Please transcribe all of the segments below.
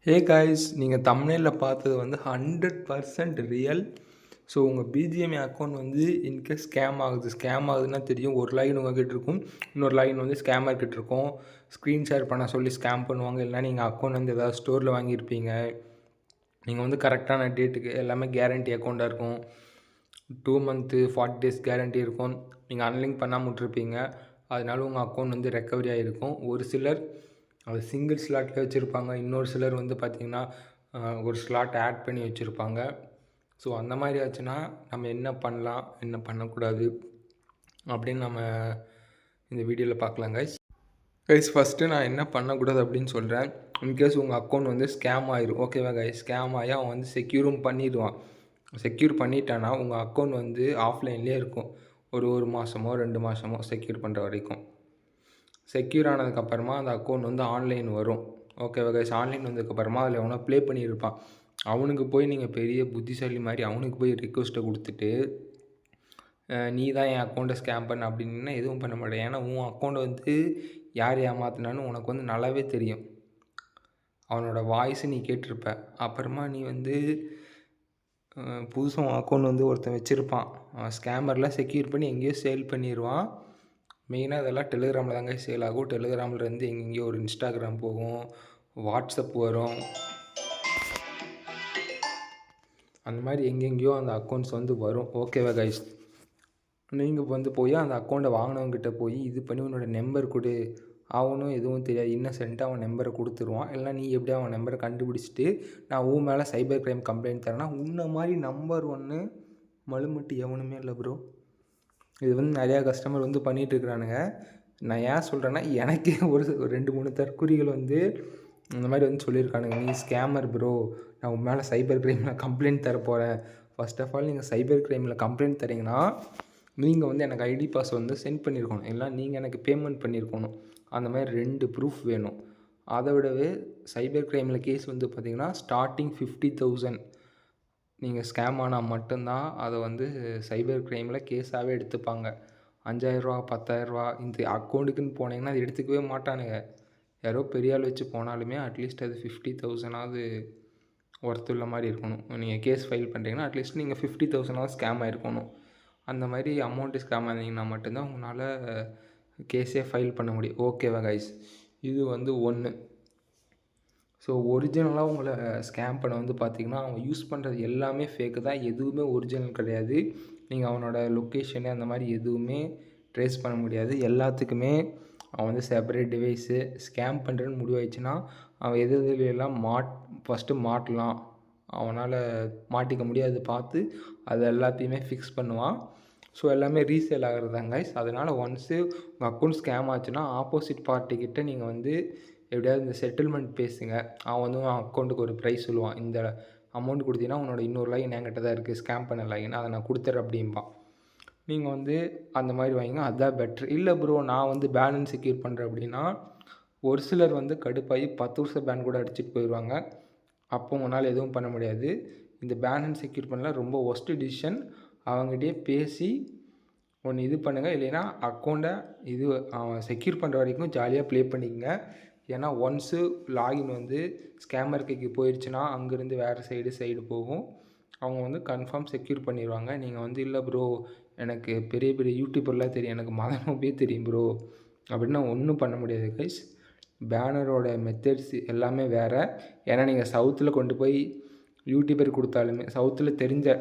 Hey guys, நீங்கள் தம்ப்நெயிலில் பார்த்தது வந்து 100% ரியல். ஸோ உங்கள் பிஜிஎம்ஐ அக்கௌண்ட் வந்து இன்கேஸ் ஸ்கேம் ஆகுதுன்னா தெரியும். ஒரு லாகின் உங்கள்கிட்ட இருக்கும், இன்னொரு லாகின் வந்து ஸ்கேமர் கிட்ட இருக்கும். ஸ்க்ரீன் ஷேர் பண்ண சொல்லி ஸ்கேம் பண்ணுவாங்க. இல்லைனா நீங்கள் அக்கௌண்ட் வந்து ஏதாவது ஸ்டோரில் வாங்கியிருப்பீங்க. நீங்கள் வந்து கரெக்டான டேட்டுக்கு எல்லாமே கேரண்டி அக்கௌண்ட்டாக இருக்கும். 2 மந்த்து 40 டேஸ் கேரண்டி இருக்கும். நீங்கள் அன்லிங்க் பண்ணாமல் விட்ருப்பீங்க. அதனால உங்கள் அக்கௌண்ட் வந்து ரெக்கவரி ஆகிருக்கும். ஒரு சிலர் அது சிங்கிள் ஸ்லாட்டில் வச்சுருப்பாங்க. இன்னொரு சிலர் வந்து பார்த்திங்கன்னா ஒரு ஸ்லாட் ஆட் பண்ணி வச்சுருப்பாங்க. ஸோ அந்த மாதிரி ஆச்சுன்னா நம்ம என்ன பண்ணலாம், என்ன பண்ணக்கூடாது அப்படின்னு நம்ம இந்த வீடியோவில் பார்க்கலாம் கைஸ். ஃபஸ்ட்டு நான் என்ன பண்ணக்கூடாது அப்படின்னு சொல்கிறேன். இன்கேஸ் உங்கள் அக்கௌண்ட் வந்து ஸ்கேம் ஆயிரும், ஓகேவா கைஸ்? ஸ்கேம் ஆகி அவன் வந்து செக்யூரும் பண்ணிடுவான். செக்யூர் பண்ணிட்டான்னா உங்கள் அக்கௌண்ட் வந்து ஆஃப்லைன்லேயே இருக்கும். ஒரு மாதமோ 2 மாதமோ செக்யூர் பண்ணுற வரைக்கும். செக்யூர் ஆனதுக்கப்புறமா அந்த அக்கௌண்ட் வந்து ஆன்லைன் வரும், ஓகேவா கைஸ்? ஆன்லைன் வந்ததுக்கப்புறமா அதில் எவனோ ப்ளே பண்ணியிருப்பான். அவனுக்கு போய் நீங்கள் பெரிய புத்திசாலி மாதிரி அவனுக்கு போய் ரிக்வெஸ்ட்டை கொடுத்துட்டு நீ தான் என் அக்கௌண்ட்டை ஸ்கேம் பண்ண அப்படின்னா எதுவும் பண்ண மாட்டேன். ஏன்னா உன் அக்கௌண்ட்டை வந்து யார் ஏமாத்தினான்னு உனக்கு வந்து நல்லாவே தெரியும். அவனோட வாய்ஸு நீ கேட்டிருப்ப. அப்புறமா நீ வந்து புதுசாக உன் அக்கௌண்ட் வந்து ஒருத்தன் வச்சுருப்பான். ஸ்கேமர்லாம் செக்யூர் பண்ணி எங்கேயோ சேல் பண்ணிடுவான். மெயினாக இதெல்லாம் டெலிகிராமில் தாங்க சேல் ஆகும். டெலிகிராம்லேருந்து எங்கெங்கேயோ ஒரு இன்ஸ்டாகிராம் போகும், வாட்ஸ்அப் வரும். அந்த மாதிரி எங்கெங்கேயோ அந்த அக்கௌண்ட்ஸ் வந்து வரும், ஓகேவா கைஸ்? நீங்கள் வந்து போய் அந்த அக்கௌண்ட்டை வாங்கினவங்ககிட்ட போய் இது பண்ணி உன்னோட நம்பர் கொடு. அவனும் எதுவும் தெரியாது, இன்னசென்ட்டாக அவன் நம்பரை கொடுத்துருவான். இல்லைனா நீ எப்படி அவன் நம்பரை கண்டுபிடிச்சிட்டு நான் உன் மேலே சைபர் க்ரைம் கம்ப்ளைண்ட் தரேன்னா உன்னை மாதிரி நம்பர் 1 மலுமட்டு எவனுமே இல்லை ப்ரோ. இது வந்து நிறையா கஸ்டமர் வந்து பண்ணிகிட்ருக்குறானுங்க. நான் ஏன் சொல்கிறேன்னா எனக்கே ஒரு 2-3 தற்குறிகள் வந்து இந்த மாதிரி வந்து சொல்லியிருக்கானுங்க, நீ ஸ்கேமர் ப்ரோ, நான் உன் மேலே சைபர் க்ரைமில் கம்ப்ளைண்ட் தரப்போகிறேன். ஃபர்ஸ்ட் ஆஃப் ஆல் நீங்கள் சைபர் க்ரைமில் கம்ப்ளைண்ட் தரீங்கன்னா நீங்கள் வந்து எனக்கு ஐடி பாஸ் வந்து சென்ட் பண்ணியிருக்கணும், இல்லை நீங்கள் எனக்கு பேமெண்ட் பண்ணியிருக்கணும். அந்த மாதிரி 2 ப்ரூஃப் வேணும். அதை விடவே சைபர் க்ரைமில் கேஸ் வந்து பார்த்திங்கன்னா ஸ்டார்டிங் 50,000 நீங்கள் ஸ்கேம் ஆனால் மட்டும்தான் அதை வந்து சைபர் க்ரைமில் கேஸாகவே எடுத்துப்பாங்க. 5,000 10,000 இந்த அக்கௌண்ட்டுக்குன்னு போனீங்கன்னா அது எடுத்துக்கவே மாட்டானுங்க. யாரோ பெரிய ஆள் வச்சு போனாலுமே அட்லீஸ்ட் அது 50,000ஆவது ஒர்த்து உள்ள மாதிரி இருக்கணும். நீங்கள் கேஸ் ஃபைல் பண்ணுறீங்கன்னா அட்லீஸ்ட் நீங்கள் 50,000ஆவது ஸ்கேம் ஆகிருக்கணும். அந்த மாதிரி அமௌண்ட்டு ஸ்கேம் ஆனீங்கன்னா மட்டும்தான் உங்களால் கேஸே ஃபைல் பண்ண முடியும், ஓகேவா கைஸ்? இது வந்து 1. ஸோ ஒரிஜினலாக உங்களை ஸ்கேம் பண்ண வந்து பார்த்திங்கன்னா அவன் யூஸ் பண்ணுறது எல்லாமே ஃபேக்கு தான், எதுவுமே ஒரிஜினல் கிடையாது. நீங்கள் அவனோட லொக்கேஷனு அந்த மாதிரி எதுவுமே ட்ரேஸ் பண்ண முடியாது. எல்லாத்துக்குமே அவன் வந்து செப்பரேட் டிவைஸு ஸ்கேம் பண்ணுறேன்னு முடிவாயிடுச்சுன்னா அவன் எதுலாம் ஃபஸ்ட்டு மாட்டலாம், அவனால் மாட்டிக்க முடியாது பார்த்து அது எல்லாத்தையுமே ஃபிக்ஸ் பண்ணுவான். ஸோ எல்லாமே ரீசேல் ஆகிறது தான் கைஸ். அதனால் ஒன்ஸு உங்கள் அக்கௌண்ட் ஸ்கேம் ஆச்சுன்னா ஆப்போசிட் பார்ட்டிக்கிட்ட நீங்கள் வந்து எப்படியாவது இந்த செட்டில்மெண்ட் பேசுங்க. அவன் வந்து உன் அக்கௌண்ட்டுக்கு ஒரு ப்ரைஸ் சொல்லுவான், இந்த அமௌண்ட் கொடுத்தீங்கன்னா உன்னோட இன்னொரு லாகின் என்கிட்ட தான் இருக்குது, ஸ்கேம் பண்ண லாகின், அதை நான் கொடுத்துட்றேன் அப்படிம்பான். நீங்கள் வந்து அந்த மாதிரி வாங்கிங்க, அதுதான் பெட்ரு. இல்லை ப்ரோ நான் வந்து பேலன்ஸ் செக்யூர் பண்ணுறேன் அப்படின்னா ஒரு சிலர் வந்து கடுப்பாகி 10 வருஷம் பேன் கூட அடிச்சுட்டு போயிடுவாங்க. அப்போ உங்களால் எதுவும் பண்ண முடியாது. இந்த பேலன்ஸ் செக்யூர் பண்ணலாம் ரொம்ப ஒஸ்ட்டு டிசிஷன். அவங்ககிட்டயே பேசி ஒன்று இது பண்ணுங்கள், இல்லைன்னா அக்கௌண்ட்டை அவன் செக்யூர் பண்ணுற வரைக்கும் ஜாலியாக ப்ளே பண்ணிக்கங்க. ஏன்னா ஒன்ஸு லாகின் வந்து ஸ்கேமர் கைக்கு போயிடுச்சுன்னா அங்கேருந்து வேறு சைடு போகும். அவங்க வந்து கன்ஃபார்ம் செக்யூர் பண்ணிடுவாங்க. நீங்கள் வந்து இல்லை ப்ரோ எனக்கு பெரிய பெரிய யூடியூபர்லாம் தெரியும், எனக்கு மதனோபே தெரியும் ப்ரோ அப்படின்னா ஒன்றும் பண்ண முடியாது கைஸ். பேனரோட மெத்தட்ஸ் எல்லாமே வேறு. ஏன்னா நீங்கள் சவுத்தில் கொண்டு போய் யூடியூபர் கொடுத்தாலுமே, சவுத்தில் தெரிஞ்ச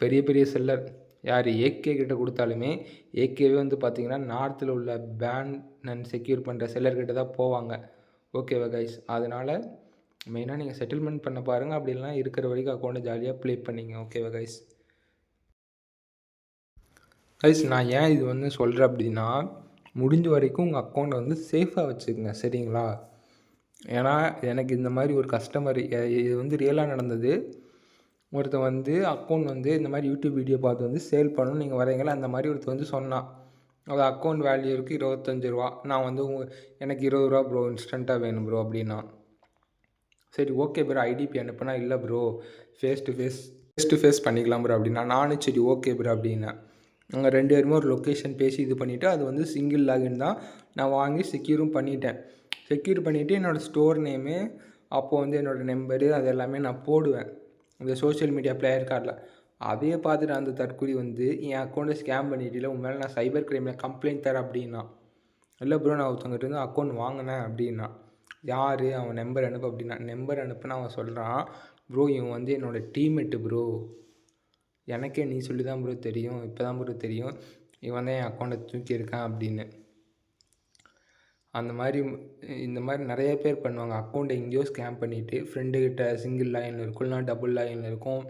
பெரிய பெரிய செல்லர் யார் ஏகே கிட்ட கொடுத்தாலுமே ஏகேவே வந்து பார்த்திங்கன்னா நார்த்தில் உள்ள பேன் அண்ட் செக்யூர் பண்ணுற செல்லர்கிட்ட தான் போவாங்க, ஓகேவா கைஸ்? அதனால் மெயினாக நீங்கள் செட்டில்மெண்ட் பண்ண பாருங்கள். அப்படி இல்லைனா இருக்கிற வரைக்கும் அக்கௌண்ட்டை ஜாலியாக ப்ளே பண்ணிங்க, ஓகேவா கைஸ்? நான் ஏன் இது வந்து சொல்கிறேன் அப்படின்னா முடிஞ்ச வரைக்கும் உங்கள் அக்கௌண்ட்டை வந்து சேஃபாக வச்சுக்கோங்க, சரிங்களா? ஏன்னா எனக்கு இந்த மாதிரி ஒரு கஸ்டமர், இது வந்து ரியலாக நடந்தது. ஒருத்தன் வந்து அக்கௌண்ட் வந்து இந்த மாதிரி யூடியூப் வீடியோ பார்த்து வந்து சேல் பண்ணணும் நீங்கள் வரீங்களா, அந்த மாதிரி ஒருத்தர் வந்து சொன்னான். அது அக்கௌண்ட் வேல்யூ இருக்குது 25 ரூபா. நான் வந்து எனக்கு 20 ரூபா ப்ரோ இன்ஸ்டண்ட்டாக வேணும் ப்ரோ அப்படின்னா, சரி ஓகே ப்ரோ ஐடிபி அனுப்புனா, இல்லை ப்ரோ ஃபேஸ் டு ஃபேஸ் பண்ணிக்கலாம் ப்ரோ அப்படின்னா, நானும் சரி ஓகே ப்ரோ அப்படின்னா நாங்கள் 2 பேருமே ஒரு லொக்கேஷன் பேசி இது பண்ணிவிட்டு அது வந்து சிங்கிள் லாகின் தான். நான் வாங்கி செக்யூரும் பண்ணிட்டேன். செக்யூர் பண்ணிவிட்டு என்னோடய ஸ்டோர் நேமு அப்போது வந்து என்னோடய நம்பரு அது எல்லாமே நான் போடுவேன் இந்த சோஷியல் மீடியா பிளேயர் கார்டில். அதையே பார்த்துட்டு அந்த தற்கொலை வந்து என் அக்கௌண்ட்டை ஸ்கேம் பண்ணிட்டு உன் மேலே நான் சைபர் கிரைமில் கம்ப்ளைண்ட் தரேன் அப்படின்னா. இல்லை ப்ரோ நான் ஒருத்தவங்கிட்ட இருந்து அக்கௌண்ட் வாங்கினேன் அப்படின்னா. யார் அவன் நம்பர் அனுப்பு அப்படின்னா. நம்பர் அனுப்புனா அவன் சொல்கிறான், ப்ரோ இவன் வந்து என்னோடய டீம்மேட்டு ப்ரோ, எனக்கே நீ சொல்லி தான் ப்ரோ தெரியும், இப்போ தான் ப்ரோ தெரியும் இவன் தான் என் அக்கௌண்ட்டை தூக்கியிருக்கான் அப்படின்னு. அந்த மாதிரி இந்த மாதிரி நிறைய பேர் பண்ணுவாங்க. அக்கௌண்ட்டை எங்கேயோ ஸ்கேம் பண்ணிவிட்டு ஃப்ரெண்டுக்கிட்ட சிங்கிள் லைனில் இருக்கும், இல்லைனா டபுள் லைனில் இருக்கும்,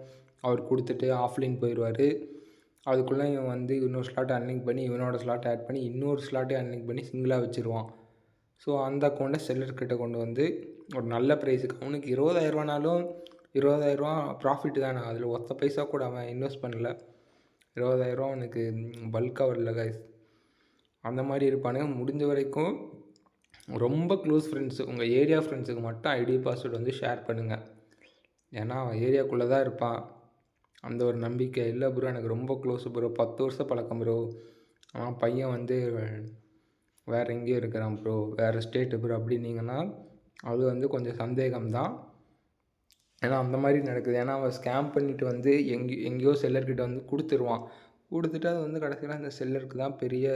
அவர் கொடுத்துட்டு ஆஃப்லைன் போயிடுவார். அதுக்குள்ளே இவன் வந்து இன்னொரு ஸ்லாட் அன்லிங்க் பண்ணி இவனோட ஸ்லாட் ஆட் பண்ணி இன்னொரு ஸ்லாட்டையும் அன்லிங்க் பண்ணி சிங்கிளாக வச்சுருவான். ஸோ அந்த அக்கௌண்ட்டை செல்லர்கிட்ட கொண்டு வந்து ஒரு நல்ல ப்ரைஸுக்கு அவனுக்கு 20,000னாலும் 20,000 ப்ராஃபிட்டு தானே. அதில் ஒத்த பைசா கூட அவன் இன்வெஸ்ட் பண்ணல. 20,000 அவனுக்கு பல்காக வரல கைஸ். அந்த மாதிரி இருப்பானுங்க. முடிஞ்ச வரைக்கும் ரொம்ப க்ளோஸ் ஃப்ரெண்ட்ஸு, உங்கள் ஏரியா ஃப்ரெண்ட்ஸுக்கு மட்டும் ஐடி பாஸ்வேர்டு வந்து ஷேர் பண்ணுங்கள். ஏன்னா அவன் ஏரியாக்குள்ளே தான் இருப்பான். அந்த ஒரு நம்பிக்கை. இல்லை ப்ரோ எனக்கு ரொம்ப க்ளோஸு ப்ரோ, 10 வருஷம் பழக்கம் ப்ரோ, அவன் பையன் வந்து வேறு எங்கேயோ இருக்கிறான் ப்ரோ, வேறு ஸ்டேட்டு ப்ரோ அப்படின்னீங்கன்னா அது வந்து கொஞ்சம் சந்தேகம்தான். ஏன்னா அந்த மாதிரி நடக்குது. ஏன்னா அவன் ஸ்கேம் பண்ணிவிட்டு வந்து எங்கேயோ செல்லர்கிட்ட வந்து கொடுத்துருவான். கொடுத்துட்டு அது வந்து கடைசியில் அந்த செல்லருக்கு தான் பெரிய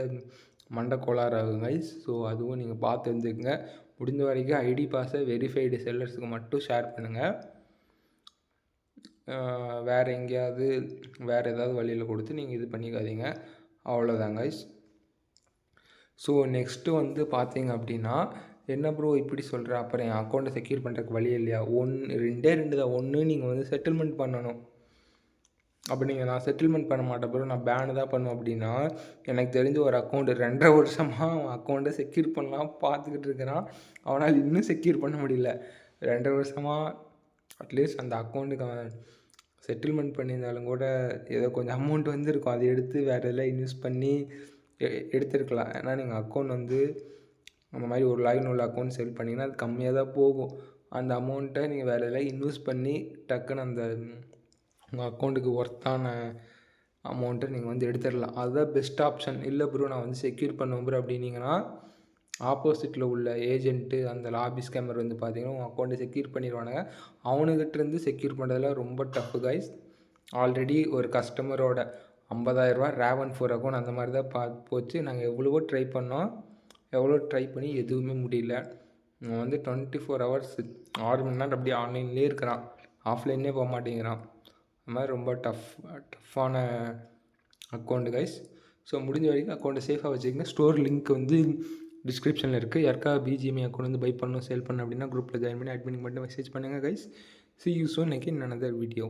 மண்டை கோளாறு ஆகும் கைஸ். ஸோ அதுவும் நீங்கள் பார்த்து இருந்துக்குங்க. முடிஞ்ச வரைக்கும் ஐடி பாஸை வெரிஃபைடு செல்லர்ஸுக்கு மட்டும் ஷேர் பண்ணுங்கள். வேறு எங்கேயாவது வேறு ஏதாவது வழியில் கொடுத்து நீங்கள் இது பண்ணிக்காதீங்க. அவ்வளோதான் கைஸ். ஸோ நெக்ஸ்ட்டு வந்து பார்த்தீங்க அப்படின்னா, என்ன ப்ரோ இப்படி சொல்கிற, அப்புறம் என் அக்கௌண்ட்டை செக்யூர் பண்ணுறதுக்கு வழி இல்லையா? ரெண்டே தான். ஒன்று நீங்கள் வந்து செட்டில்மெண்ட் பண்ணணும். அப்படி நீங்கள் நான் செட்டில்மெண்ட் பண்ண மாட்டேன் ப்ரோ, நான் பேனு தான் பண்ணுவேன் அப்படின்னா, எனக்கு தெரிஞ்ச ஒரு அக்கௌண்ட்டு 2.5 வருஷமாக அவன் அக்கௌண்ட்டை செக்யூர் பண்ணலாம் பார்த்துக்கிட்டு இருக்கிறான். அவனால் இன்னும் செக்யூர் பண்ண முடியல. 2.5 வருஷமாக அட்லீஸ்ட் அந்த அக்கௌண்ட்டுக்கு அவன் செட்டில்மெண்ட் பண்ணியிருந்தாலும் கூட ஏதோ கொஞ்சம் அமௌண்ட் வந்துருக்கும். அதை எடுத்து வேறு எல்லாம் இன்வெஸ்ட் பண்ணி எடுத்துருக்கலாம். ஏன்னா நீங்கள் அக்கௌண்ட் வந்து அந்த மாதிரி ஒரு லாகின் உள்ள அக்கௌண்ட் செல் பண்ணிங்கன்னா அது கம்மியாக தான் போகும். அந்த அமௌண்ட்டை நீங்கள் வேறு எல்லாம் இன்வெஸ்ட் பண்ணி டக்குன்னு அந்த உங்கள் அக்கௌண்ட்டுக்கு ஒர்த்தான அமௌண்ட்டை நீங்கள் வந்து எடுத்துடலாம். அதுதான் பெஸ்ட் ஆப்ஷன். இல்லை ப்ரோ நான் வந்து செக்யூர் பண்ணுவேன் ப்ரோ அப்படின்னீங்கன்னா, ஆப்போசிட்டில் உள்ள ஏஜென்ட்டு அந்த லாபி ஸ்கேமர் வந்து பார்த்தீங்கன்னா உங்கள் அக்கௌண்ட்டை செக்யூர் பண்ணிடுவானுங்க. அவனுக்கிட்டேருந்து செக்யூர் பண்ணுறதுலாம் ரொம்ப டஃப்பு கைஸ். ஆல்ரெடி ஒரு கஸ்டமரோட 50,000 ரேவன் 4 அக்கௌண்ட் அந்த மாதிரி தான் போச்சு. நாங்கள் எவ்வளவோ ட்ரை பண்ணோம், ட்ரை பண்ணி எதுவுமே முடியல. அவன் வந்து 24 ஹவர்ஸ் 6 மணி நேரம் அப்படியே ஆன்லைன்லேயே இருக்கிறான், ஆஃப்லைன்லேயே போக மாட்டேங்கிறான். அது மாதிரி ரொம்ப டஃப்பான அக்கௌண்ட்டு கைஸ். ஸோ முடிஞ்ச வரைக்கும் அக்கௌண்ட்டை சேஃபாக வச்சுக்கோங்க. ஸ்டோர் லிங்க் வந்து டிஸ்கிரிப்ஷனில் இருக்குது. யாருக்கா பிஜிஎம்ஐ அக்கௌண்ட் வந்து பை பண்ணணும், சேல் பண்ணணும் அப்படின்னா குரூப்பில் ஜாயின் பண்ணி அட்மினுக்கு மட்டும் மெசேஜ் பண்ணுங்கள் guys. See you soon again in another video.